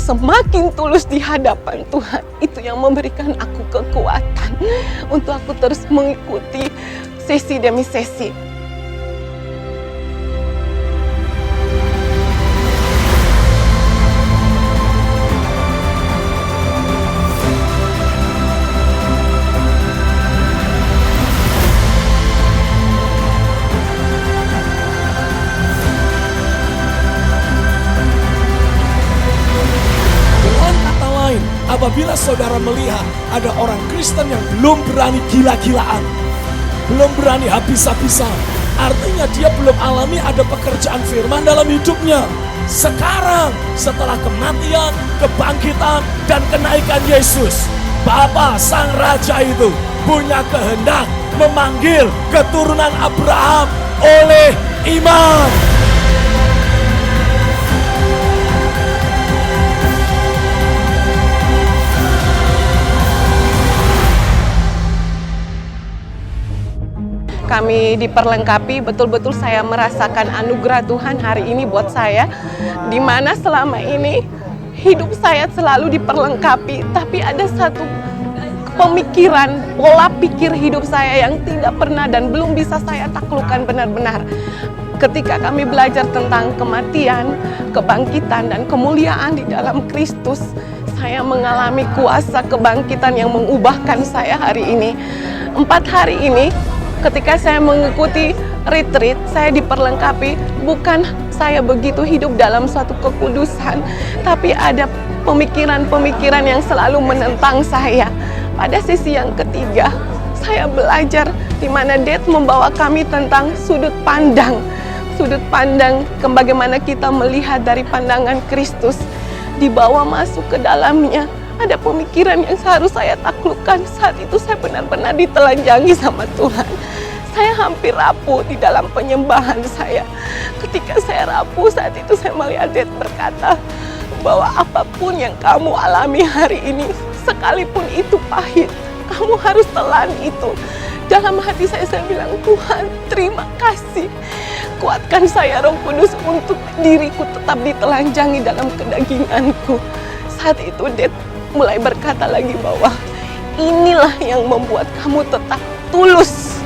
semakin tulus di hadapan Tuhan, itu yang memberikan aku kekuatan untuk aku terus mengikuti sesi demi sesi. Apabila saudara melihat ada orang Kristen yang belum berani gila-gilaan, belum berani habis-habisan, artinya dia belum alami ada pekerjaan firman dalam hidupnya. Sekarang, setelah kematian, kebangkitan, dan kenaikan Yesus, Bapa Sang Raja itu punya kehendak memanggil keturunan Abraham oleh iman. Kami diperlengkapi, betul-betul saya merasakan anugerah Tuhan hari ini buat saya, di mana selama ini hidup saya selalu diperlengkapi, tapi ada satu pemikiran, pola pikir hidup saya yang tidak pernah dan belum bisa saya taklukkan benar-benar. Ketika kami belajar tentang kematian, kebangkitan, dan kemuliaan di dalam Kristus, saya mengalami kuasa kebangkitan yang mengubahkan saya hari ini. 4 hari ini, ketika saya mengikuti retreat, saya diperlengkapi, bukan saya begitu hidup dalam suatu kekudusan, tapi ada pemikiran-pemikiran yang selalu menentang saya. Pada sesi yang ketiga, saya belajar di mana Dad membawa kami tentang sudut pandang bagaimana kita melihat dari pandangan Kristus, dibawa masuk ke dalamnya. Ada pemikiran yang harus saya taklukkan. Saat itu saya benar-benar ditelanjangi sama Tuhan. Saya hampir rapuh di dalam penyembahan saya. Ketika saya rapuh, saat itu saya melihat Dad berkata bahwa apapun yang kamu alami hari ini, sekalipun itu pahit, kamu harus telan itu. Dalam hati saya bilang, Tuhan, terima kasih. Kuatkan saya, Roh Kudus, untuk diriku tetap ditelanjangi dalam kedaginganku. Saat itu Dad mulai berkata lagi bahwa inilah yang membuat kamu tetap tulus.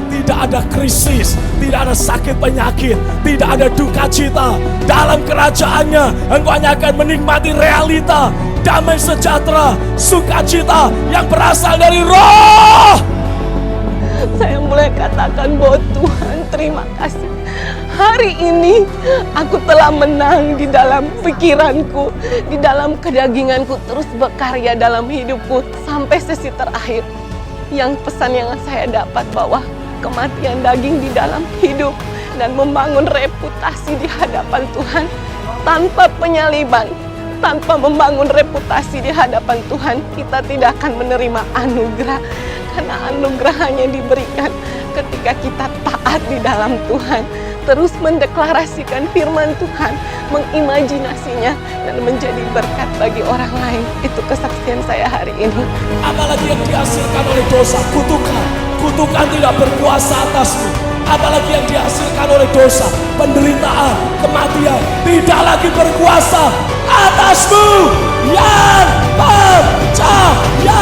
Tidak ada krisis, tidak ada sakit penyakit, tidak ada duka cita. Dalam kerajaannya, engkau hanya akan menikmati realita, damai sejahtera, sukacita yang berasal dari Roh. Saya mulai katakan bahwa Tuhan, terima kasih. Hari ini aku telah menang di dalam pikiranku, di dalam kedaginganku, terus berkarya dalam hidupku sampai sesi terakhir. Yang pesan yang saya dapat bahwa kematian daging di dalam hidup dan membangun reputasi di hadapan Tuhan tanpa penyaliban, tanpa membangun reputasi di hadapan Tuhan, kita tidak akan menerima anugerah. Karena anugerah hanya diberikan ketika kita taat di dalam Tuhan, terus mendeklarasikan firman Tuhan, mengimajinasinya, dan menjadi berkat bagi orang lain. Itu kesaksian saya hari ini. Apalagi yang dihasilkan oleh dosa, kutukan tidak berkuasa atasmu. Apalagi yang dihasilkan oleh dosa, penderitaan, kematian, tidak lagi berkuasa atasmu. Yang percaya.